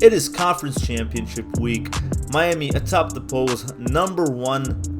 It is conference championship week. Miami atop the polls, #1,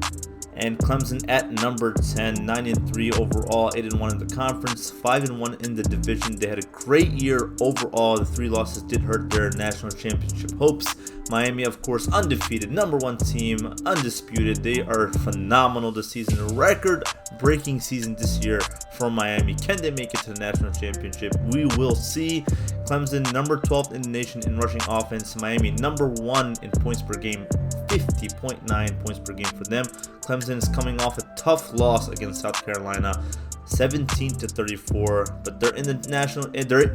and Clemson at number 10, 9-3 overall, 8-1 in the conference, 5-1 in the division. They had a great year overall. The 3 losses did hurt their national championship hopes. Miami, of course, undefeated, #1 team, undisputed. They are phenomenal this season. A record-breaking season this year for Miami. Can they make it to the national championship? We will see. Clemson, #12 in the nation in rushing offense. Miami, #1 in points per game, 50.9 points per game for them. Clemson is coming off a tough loss against South Carolina, 17-34, but they're in the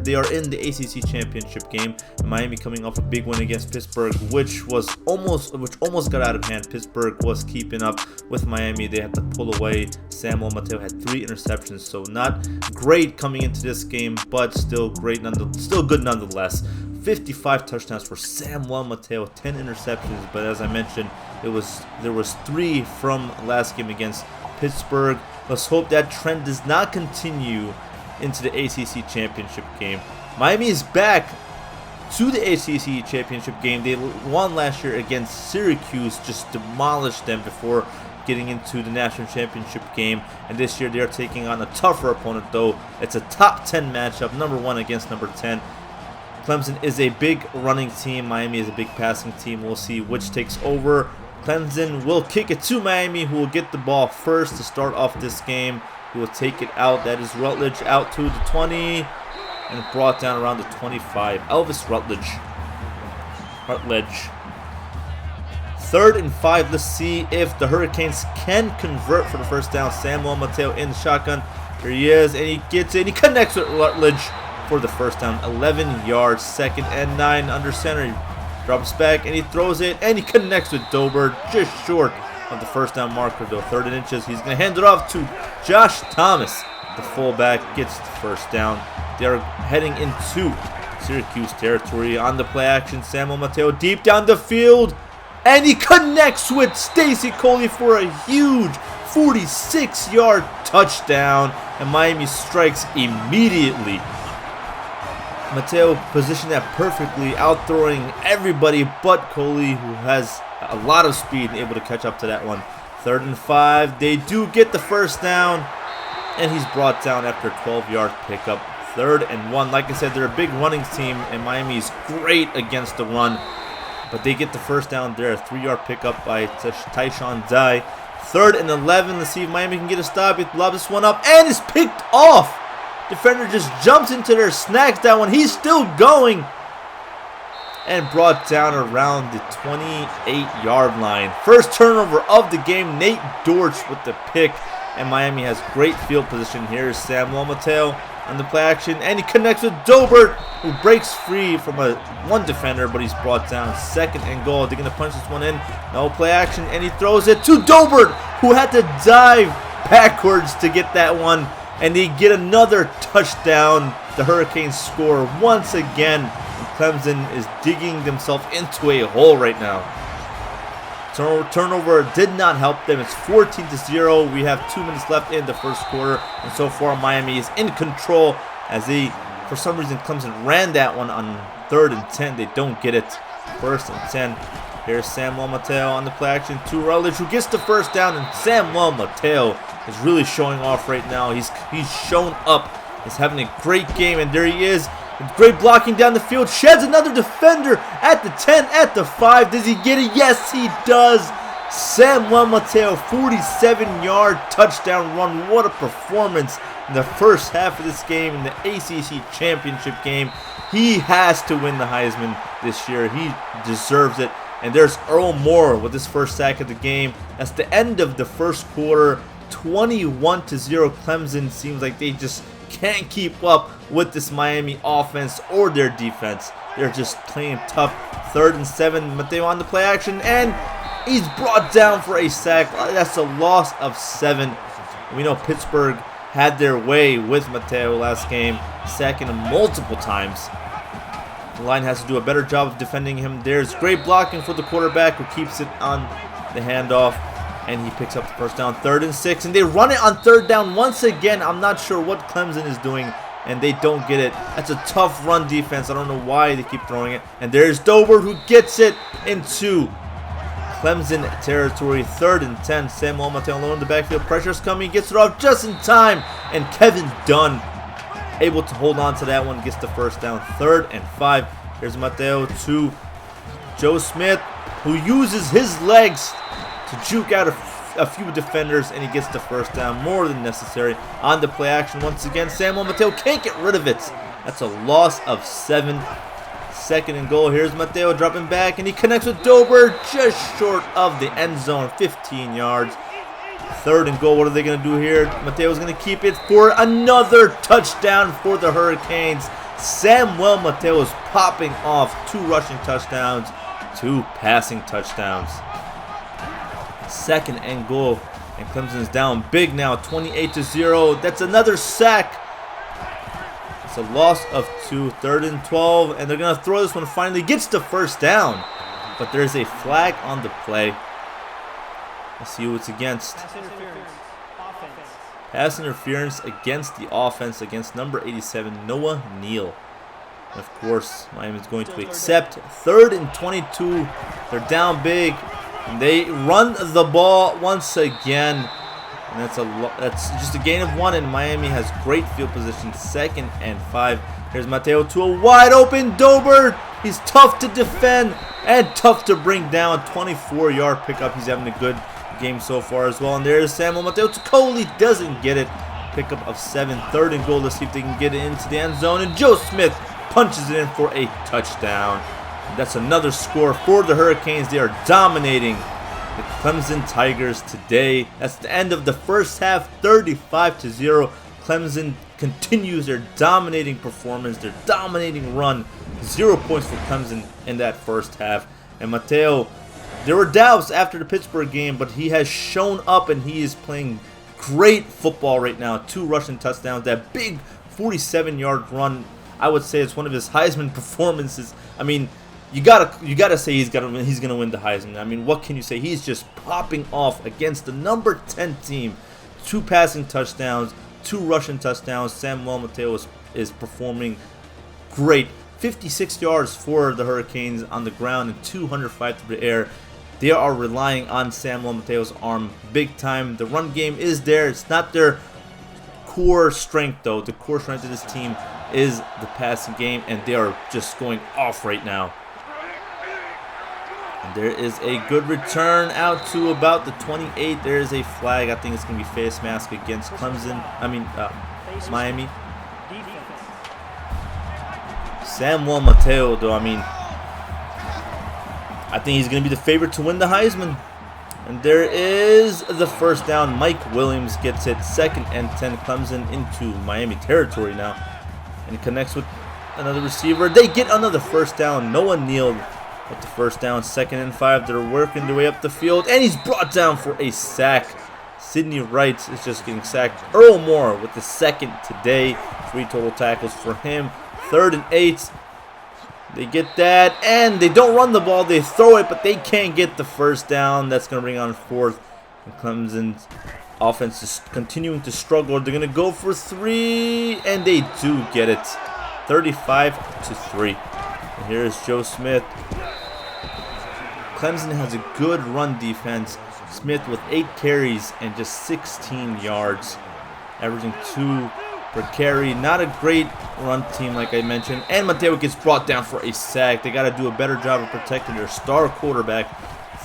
they are in the ACC championship game. Miami coming off a big win against Pittsburgh, which almost got out of hand. Pittsburgh was keeping up with Miami. They had to pull away. Samuel Mateo had 3 interceptions, so not great coming into this game, but still great, still good nonetheless. 55 touchdowns for Samuel Mateo, 10 interceptions, but as I mentioned, there was 3 from last game against Pittsburgh. Let's hope that trend does not continue into the ACC championship game. Miami is back to the ACC championship game. They won last year against Syracuse, just demolished them before getting into the national championship game. And this year they are taking on a tougher opponent, though. It's a top 10 matchup, #1 against #10. Clemson is a big running team. Miami is a big passing team. We'll see which takes over. Clemson will kick it to Miami, who will get the ball first to start off this game. He will take it out. That is Rutledge out to the 20 and brought down around the 25. Elvis Rutledge. 3rd and 5. Let's see if the Hurricanes can convert for the first down. Samuel Mateo in the shotgun. Here he is, and he gets it. He connects with Rutledge for the first down. 11 yards, 2nd and 9 under center. He drops back and he throws it, and he connects with Dobert, just short of the first down marker, though. 3rd and inches. He's going to hand it off to Josh Thomas. The fullback gets the first down. They are heading into Syracuse territory on the play action. Samuel Mateo deep down the field, and he connects with Stacy Coley for a huge 46-yard touchdown, and Miami strikes immediately. Mateo positioned that perfectly, outthrowing everybody but Coley, who has a lot of speed and able to catch up to that one. 3rd and 5. They do get the first down, and he's brought down after a 12-yard pickup. 3rd and 1. Like I said, they're a big running team, and Miami is great against the run, but they get the first down there. A 3-yard pickup by Tyshawn Dye. 3rd and 11. Let's see if Miami can get a stop. He lobs this one up, and it's picked off. Defender just jumps into there, snacks that one. He's still going, and brought down around the 28-yard line. First turnover of the game. Nate Dortch with the pick, and Miami has great field position. Here's Samuel Mateo on the play action, and he connects with Dobert, who breaks free from one defender, but he's brought down. 2nd and goal. They're going to punch this one in. No play action, and he throws it to Dobert, who had to dive backwards to get that one. And they get another touchdown. The Hurricanes score once again. And Clemson is digging themselves into a hole right now. Turnover did not help them. It's 14-0. We have 2 minutes left in the first quarter. And so far, Miami is in control as for some reason, Clemson ran that one on 3rd and 10. They don't get it. 1st and 10. Here's Samuel Mateo on the play action to Rutledge, who gets the first down. And Samuel Mateo is really showing off right now. He's shown up. He's having a great game, and there he is. Great blocking down the field. Sheds another defender at the 10, at the 5. Does he get it? Yes, he does. Samuel Mateo, 47-yard touchdown run. What a performance in the first half of this game in the ACC championship game. He has to win the Heisman this year. He deserves it. And there's Earl Moore with his first sack of the game. That's the end of the first quarter. 21-0. Clemson seems like they just can't keep up with this Miami offense or their defense. They're just playing tough. 3rd and 7. Mateo on the play action, and he's brought down for a sack. That's a loss of 7. We know Pittsburgh had their way with Mateo last game, sacking him multiple times. The line has to do a better job of defending him. There's great blocking for the quarterback, who keeps it on the handoff, and he picks up the first down. 3rd and 6, and they run it on 3rd down once again. I'm not sure what Clemson is doing and they don't get it. That's a tough run defense. I don't know why they keep throwing it. And there's Dober who gets it into Clemson territory. 3rd and 10. Samuel Mateo alone in the backfield. Pressure's coming. Gets it off just in time. And Kevin Dunn able to hold on to that one. Gets the first down. 3rd and 5. Here's Mateo to Joe Smith, who uses his legs to juke out a few defenders, and he gets the first down. More than necessary. On the play action once again. Samuel Mateo can't get rid of it. That's a loss of 7. 2nd and goal. Here's Mateo dropping back, and he connects with Dober just short of the end zone. 15 yards. 3rd and goal. What are they going to do here? Mateo's going to keep it for another touchdown for the Hurricanes. Samuel Mateo is popping off 2 rushing touchdowns, 2 passing touchdowns. 2nd and goal, and Clemson's down big now, 28-0. That's another sack. It's a loss of 2. 3rd and 12, and they're gonna throw this one. Finally gets the first down, but there's a flag on the play. Let's see who it's against. Pass interference against the offense, against number 87, Noah Neal. And of course, Miami's going to accept. 3rd and 22. They're down big. And they run the ball once again. And that's just a gain of 1, and Miami has great field position. 2nd and 5. Here's Mateo to a wide open Dober. He's tough to defend and tough to bring down. 24-yard pickup. He's having a good game so far as well. And there's Samuel Mateo to Coley. Doesn't get it. Pickup of 7. 3rd and goal. Let's see if they can get it into the end zone. And Joe Smith punches it in for a touchdown. And that's another score for the Hurricanes. They are dominating the Clemson Tigers today. That's the end of the first half. 35-0. Clemson continues their dominating performance, their dominating run. 0 points for Clemson in that first half. And Mateo, there were doubts after the Pittsburgh game, but he has shown up and he is playing great football right now. 2 rushing touchdowns. That big 47-yard run, I would say it's one of his Heisman performances. I mean, you gotta say he's gonna win the Heisman. I mean, what can you say? He's just popping off against the number 10 team. 2 passing touchdowns, 2 rushing touchdowns. Samuel Mateo is performing great. 56 yards for the Hurricanes on the ground and 205 through the air. They are relying on Samuel Mateo's arm big time. The run game is there. It's not their core strength, though. The core strength of this team is the passing game, and they are just going off right now. And there is a good return out to about the 28. There is a flag. I think it's going to be face mask against Clemson. Miami. Samuel Mateo, though, I think he's going to be the favorite to win the Heisman. And there is the first down. Mike Williams gets it. 2nd and 10. Clemson into Miami territory now. And he connects with another receiver. They get another first down. Noah Neal with the first down. 2nd and 5. They're working their way up the field. And he's brought down for a sack. Sidney Wright is just getting sacked. Earl Moore with the 2nd today. 3 total tackles for him. 3rd and 8. They get that, and they don't run the ball. They throw it, but they can't get the first down. That's going to bring on 4th. And Clemson's offense is continuing to struggle. They're going to go for 3, and they do get it. 35-3. And here's Joe Smith. Clemson has a good run defense. Smith with 8 carries and just 16 yards, averaging 2 per carry. Not a great run team, like I mentioned. And Mateo gets brought down for a sack. They got to do a better job of protecting their star quarterback.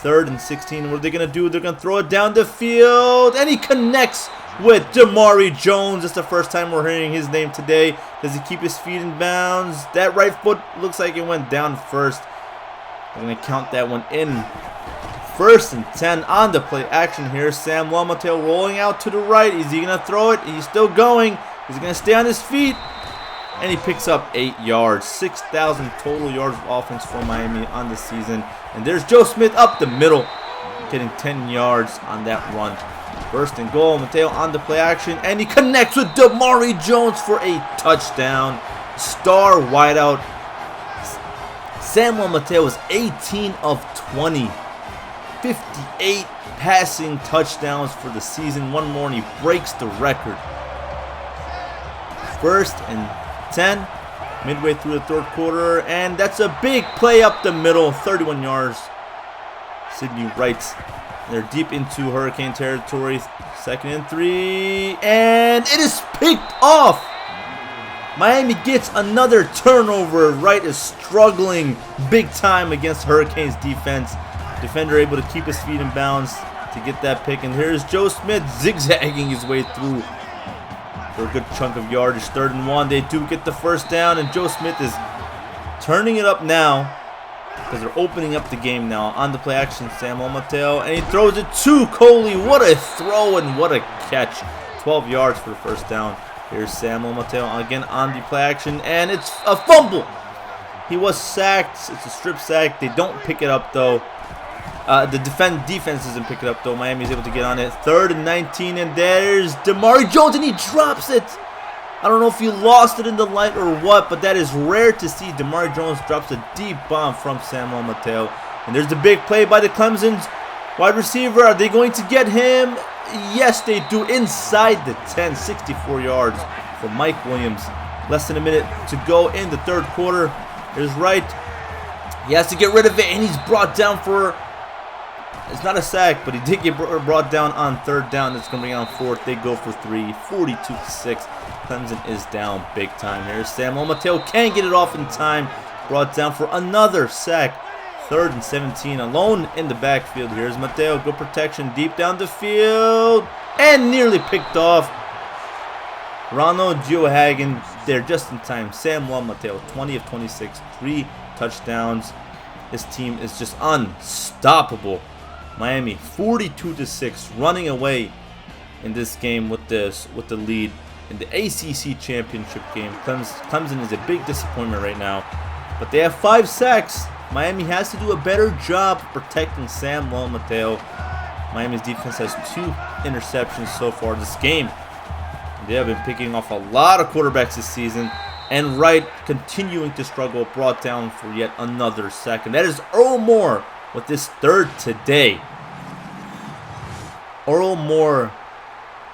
3rd and 16. What are they going to do? They're going to throw it down the field. And he connects with Damari Jones. It's the first time we're hearing his name today. Does he keep his feet in bounds? That right foot looks like it went down first. I'm going to count that one in. 1st and 10 on the play action here. Samuel Mateo rolling out to the right. Is he going to throw it? He's still going. He's going to stay on his feet. And he picks up 8 yards. 6,000 total yards of offense for Miami on the season. And there's Joe Smith up the middle, getting 10 yards on that run. 1st and goal. Mateo on the play action. And he connects with Damari Jones for a touchdown. Star wideout. Samuel Mateo is 18 of 20. 58 passing touchdowns for the season. One more and he breaks the record 1st and 10. Midway through the third quarter, and that's a big play up the middle, 31 yards. Sidney Wright. They're deep into Hurricane territory. 2nd and 3, and it is picked off. Miami gets another turnover. Wright is struggling big time against Hurricanes defense. Defender able to keep his feet in bounds to get that pick, and here's Joe Smith zigzagging his way through for a good chunk of yardage. 3rd and 1. They do get the first down, and Joe Smith is turning it up now because they're opening up the game now. On the play action, Samuel Mateo, and he throws it to Coley. What a throw and what a catch. 12 yards for the first down. Here's Samuel Mateo again on the play action, and it's a fumble. He was sacked. It's a strip sack. They don't pick it up though. The defense doesn't pick it up though. Miami's able to get on it. 3rd and 19, and there's Damari Jones, and he drops it. I don't know if he lost it in the light or what, but that is rare to see. Damari Jones drops a deep bomb from Samuel Mateo. And there's the big play by the Clemson's wide receiver. Are they going to get him? Yes, they do. Inside the 10, 64 yards for Mike Williams. Less than a minute to go in the third quarter. Here's Wright. He has to get rid of it, and he's brought down for... It's not a sack, but he did get brought down on 3rd down. It's going to bring on 4th. They go for 3, 42-6. Clemson is down big time. Here's Samuel Mateo. Can't get it off in time. Brought down for another sack. 3rd and 17. Alone in the backfield. Here's Mateo. Good protection deep down the field. And nearly picked off. Ronald Geohagen there just in time. Samuel Mateo, 20 of 26. 3 touchdowns. This team is just unstoppable. Miami 42-6, running away in this game with the lead in the ACC championship game. Clemson is a big disappointment right now, but they have 5 sacks. Miami has to do a better job of protecting Samuel Mateo. Miami's defense has 2 interceptions so far this game. They have been picking off a lot of quarterbacks this season, and Wright continuing to struggle, brought down for yet another sack. And that is Earl Moore with this 3rd today. Earl Moore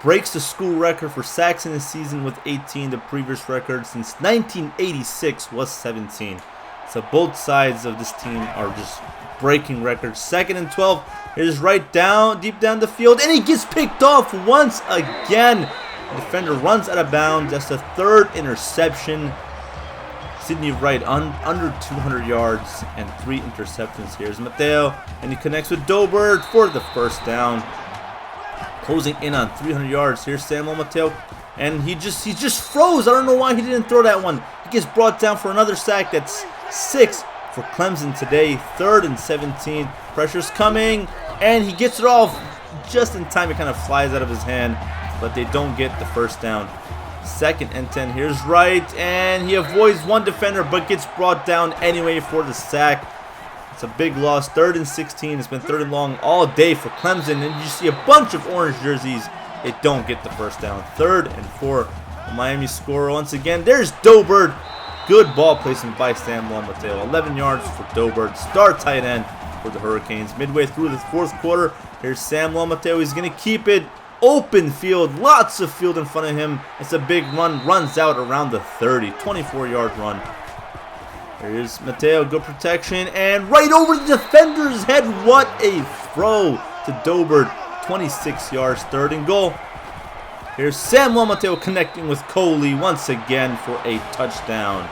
breaks the school record for sacks in the season with 18. The previous record since 1986 was 17. So both sides of this team are just breaking records. 2nd and 12. Here's Wright down, deep down the field, and he gets picked off once again. The defender runs out of bounds. That's the 3rd interception. Sidney Wright under 200 yards and 3 interceptions. Here's Mateo, and he connects with Dobert for the first down. Closing in on 300 yards. Here's Samuel Mateo, and he just froze. I don't know why he didn't throw that one. He gets brought down for another sack. That's 6 for Clemson today. 3rd and 17. Pressure's coming, and he gets it off just in time. It kind of flies out of his hand, but they don't get the first down. 2nd and 10. Here's Wright, and he avoids one defender but gets brought down anyway for the sack. It's a big loss. 3rd and 16. It's been 3rd and long all day for Clemson, and you see a bunch of orange jerseys. It don't get the first down. 3rd and 4. Miami score once again. There's Dobert. Good ball placement by Samuel Mateo. 11 yards for Dobert. Star tight end for the Hurricanes. Midway through the 4th quarter, here's Samuel Mateo. He's going to keep it. Open field, lots of field in front of him. It's a big run, runs out around the 30, 24-yard run. Here's Mateo, good protection, and right over the defender's head. What a throw to Dobert, 26 yards, 3rd and goal. Here's Samuel Mateo connecting with Coley once again for a touchdown.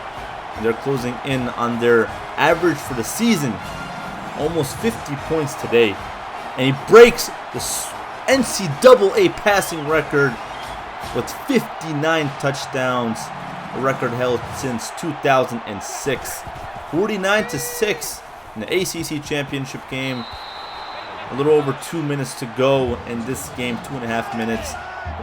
And they're closing in on their average for the season, almost 50 points today. And he breaks the NCAA passing record with 59 touchdowns, a record held since 2006. 49-6 in the ACC championship game. A little over 2 minutes to go in this game, 2.5 minutes.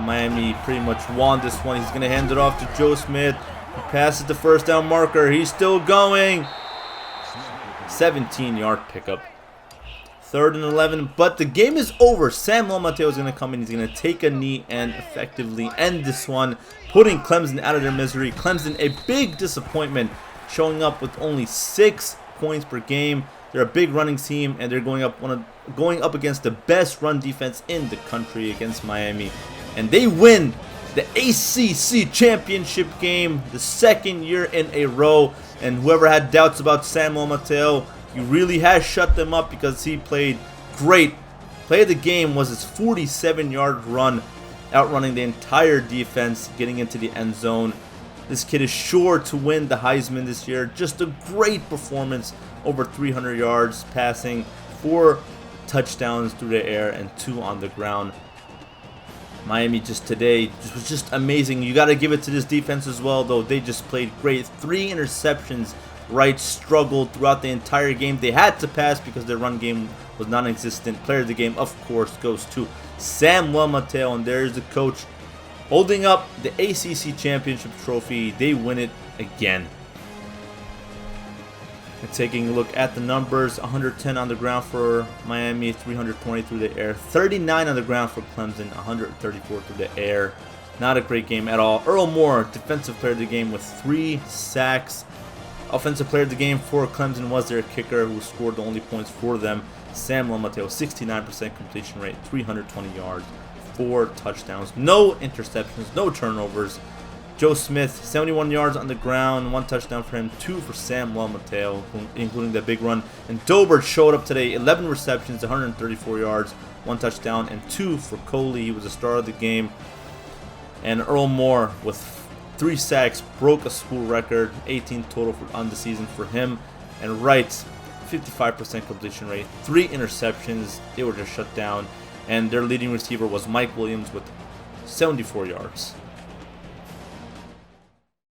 Miami pretty much won this one. He's going to hand it off to Joe Smith. He passes the first down marker. He's still going. 17-yard pickup. 3rd and 11, but the game is over. Samuel Mateo is going to come in. He's going to take a knee and effectively end this one, putting Clemson out of their misery. Clemson, a big disappointment, showing up with only 6 points per game. They're a big running team, and they're going up against the best run defense in the country against Miami, and they win the ACC championship game, the second year in a row. And whoever had doubts about Samuel Mateo, he really has shut them up because he played great. Play of the game was his 47-yard run, outrunning the entire defense, getting into the end zone. This kid is sure to win the Heisman this year. Just a great performance, over 300 yards passing, 4 touchdowns through the air and 2 on the ground. Miami just today was just amazing. You got to give it to this defense as well, though. They just played great. 3 interceptions. Wright struggled throughout the entire game. They had to pass because their run game was non-existent. Player of the game, of course, goes to Samuel Mateo, and there's the coach holding up the ACC championship trophy. They win it again. And taking a look at the numbers, 110 on the ground for Miami, 320 through the air, 39 on the ground for Clemson, 134 through the air. Not a great game at all. Earl Moore, defensive player of the game with 3 sacks. Offensive player of the game for Clemson was their kicker, who scored the only points for them. Samuel Mateo, 69% completion rate, 320 yards, 4 touchdowns, no interceptions, no turnovers. Joe Smith, 71 yards on the ground, 1 touchdown for him, 2 for Samuel Mateo, including the big run. And Dobert showed up today, 11 receptions, 134 yards, 1 touchdown, and 2 for Coley. He was the star of the game. And Earl Moore with 3 sacks, broke a school record, 18 total on the season for him. And Wright, 55% completion rate, 3 interceptions. They were just shut down. And their leading receiver was Mike Williams with 74 yards.